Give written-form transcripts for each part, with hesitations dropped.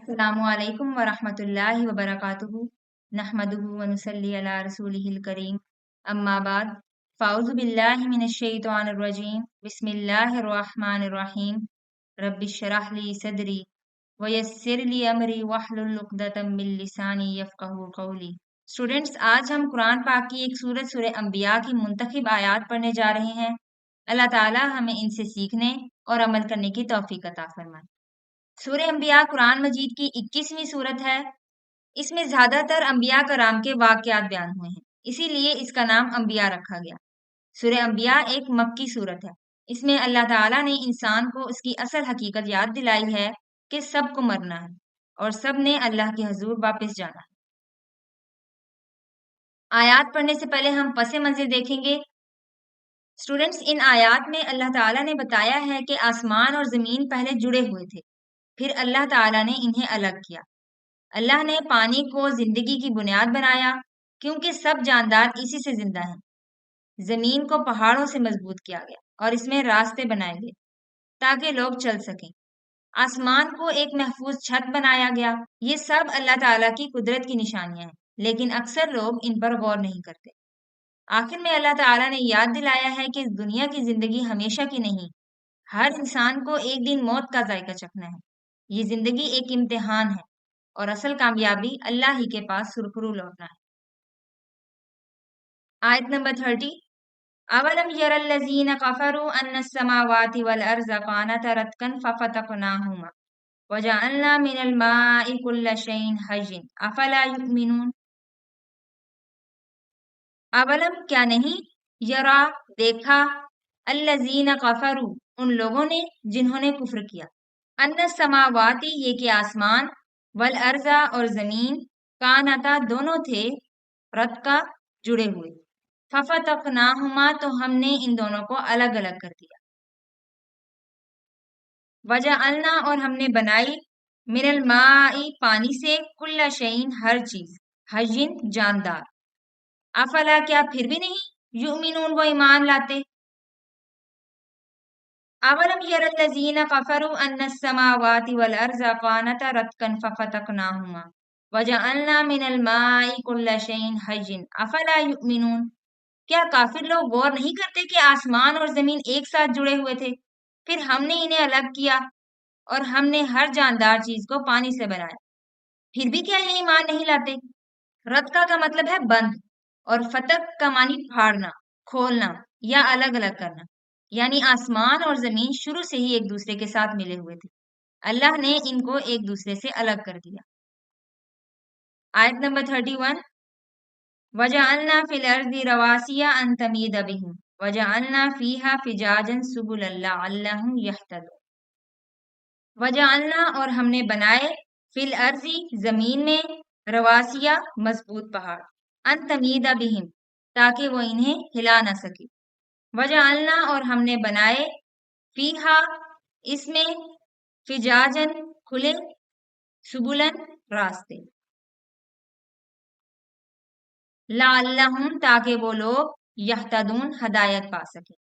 السلام علیکم ورحمۃ اللہ وبرکاتہ نحمدہ ونصلی علی رسولہ الکریم اما بعد فاعوذ باللہ من الشیطان الرجیم بسم اللہ الرحمن الرحیم رب اشرح لی صدری ویسر لی امری واحلل عقدۃ من لسانی یفقہوا قولی۔ اسٹوڈینٹس، آج ہم قرآن پاک کی ایک سورت سورہ انبیاء کی منتخب آیات پڑھنے جا رہے ہیں۔ اللہ تعالی ہمیں ان سے سیکھنے اور عمل کرنے کی توفیق عطا فرمائے۔ سورہ انبیاء قرآن مجید کی 21ویں سورت ہے۔ اس میں زیادہ تر انبیاء کرام کے واقعات بیان ہوئے ہیں، اسی لیے اس کا نام انبیاء رکھا گیا۔ سورہ انبیاء ایک مکی سورت ہے۔ اس میں اللہ تعالیٰ نے انسان کو اس کی اصل حقیقت یاد دلائی ہے کہ سب کو مرنا ہے اور سب نے اللہ کے حضور واپس جانا ہے۔ آیات پڑھنے سے پہلے ہم پس منظر دیکھیں گے۔ اسٹوڈنٹس، ان آیات میں اللہ تعالیٰ نے بتایا ہے کہ آسمان اور زمین پہلے جڑے ہوئے تھے، پھر اللہ تعالیٰ نے انہیں الگ کیا۔ اللہ نے پانی کو زندگی کی بنیاد بنایا کیونکہ سب جاندار اسی سے زندہ ہیں۔ زمین کو پہاڑوں سے مضبوط کیا گیا اور اس میں راستے بنائے گئے تاکہ لوگ چل سکیں۔ آسمان کو ایک محفوظ چھت بنایا گیا۔ یہ سب اللہ تعالیٰ کی قدرت کی نشانیاں ہیں، لیکن اکثر لوگ ان پر غور نہیں کرتے۔ آخر میں اللہ تعالیٰ نے یاد دلایا ہے کہ اس دنیا کی زندگی ہمیشہ کی نہیں، ہر انسان کو ایک دن موت کا ذائقہ چکھنا ہے۔ یہ زندگی ایک امتحان ہے اور اصل کامیابی اللہ ہی کے پاس سرخرو لوٹنا ہے۔ آیت نمبر 30، اولم یر الذین کفروا ان السماوات والارض کانتا رتقا ففتقناہما وجعلنا من الماء کل شیء حی افلا یؤمنون۔ اولم کیا نہیں، یرا دیکھا، الذین کفروا ان لوگوں نے جنہوں نے کفر کیا، ان السماواتی یہ کہ آسمان، والارض اور زمین، کانتا دونوں تھے، رتقا جڑے ہوئے، ففتقناہما تو ہم نے ان دونوں کو الگ الگ کر دیا، وجعلنا اور ہم نے بنائی، من الماء پانی سے، کل شیء ہر چیز، حی جاندار، افلا کیا پھر بھی نہیں، یؤمنون وہ ایمان لاتے۔ اولم یر الذین کفروا ان السماوات والارض کانتا رتقا ففتقناہما وجعلنا من الماء کل شیء حی افلا یؤمنون۔ کیا کافر لوگ غور نہیں کرتے کہ آسمان اور زمین ایک ساتھ جڑے ہوئے تھے، پھر ہم نے انہیں الگ کیا اور ہم نے ہر جاندار چیز کو پانی سے بنایا، پھر بھی کیا یہ ایمان نہیں لاتے؟ رتقا کا مطلب ہے بند، اور فتق کا معنی پھاڑنا، کھولنا یا الگ الگ کرنا، یعنی آسمان اور زمین شروع سے ہی ایک دوسرے کے ساتھ ملے ہوئے تھے، اللہ نے ان کو ایک دوسرے سے الگ کر دیا۔ آیت نمبر 31، وَجَعَلْنَا فِي الْأَرْضِ رَوَاسِيَ أَن تَمِيدَ بِهِمْ وَجَعَلْنَا فِيهَا فِجَاجًا سُبُلًا لَعَلَّهُمْ يَهْتَدُونَ۔ وَجَعَلْنَا اور ہم نے بنائے، فِي الْأَرْضِ زمین میں، رواسیہ مضبوط پہاڑ، ان تمید بہم تاکہ وہ انہیں ہلا نہ سکے، وجعلنا اور ہم نے بنائے، فیہا اس میں، فجاجن کھلے، سبلن راستے، لعلہم تاکہ وہ لوگ، یہتدون ہدایت پا سکیں۔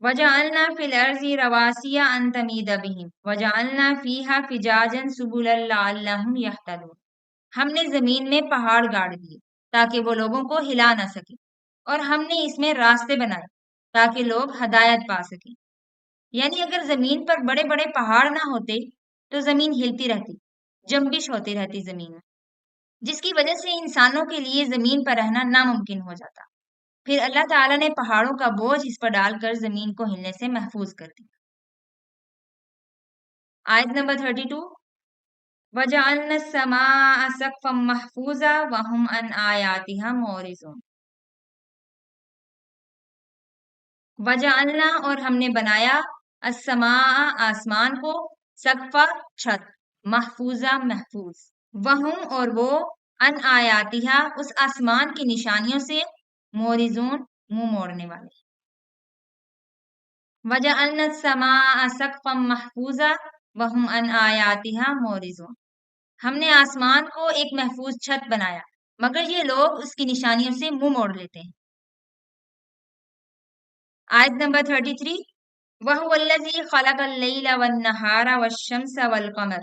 وجعلنا فی الارض رواسیہ ان تمید بہم وجعلنا فیہا فجاجا سبلا لعلہم یہتدون۔ ہم نے زمین میں پہاڑ گاڑ دیے تاکہ وہ لوگوں کو ہلا نہ سکے، اور ہم نے اس میں راستے بنائے تاکہ لوگ ہدایت پا سکیں۔ یعنی اگر زمین پر بڑے بڑے پہاڑ نہ ہوتے تو زمین ہلتی رہتی، جنبش ہوتی رہتی زمین میں، جس کی وجہ سے انسانوں کے لیے زمین پر رہنا ناممکن ہو جاتا۔ پھر اللہ تعالیٰ نے پہاڑوں کا بوجھ اس پر ڈال کر زمین کو ہلنے سے محفوظ کر دیا۔ آیت نمبر 32، وَجَعَلْنَا السَّمَاءَ سَقْفًا مَحْفُوظًا وَهُمْ عَنْ آيَاتِهَا مُعْرِضُونَ۔ وَجَعَلْنَا اور ہم نے بنایا، السَّمَاءَ آسمان کو، سقفا چھت، محفوظہ محفوظ، وَهُمْ اور وہ، عن آیاتها اس آسمان کی نشانیوں سے، مورزون منہ موڑنے والے۔ وَجَعَلْنَا السَّمَاءَ سَقْفًا مَحْفُوظًا وَهُمْ عَنْ آيَاتِهَا مُعْرِضُونَ۔ ہم نے آسمان کو ایک محفوظ چھت بنایا مگر یہ لوگ اس کی نشانیوں سے منہ موڑ لیتے ہیں۔ آیت نمبر 33، وَهُوَ الَّذِي خَلَقَ اللَّيْلَ وَالنَّهَارَ وَالشَّمْسَ وَالْقَمَرَ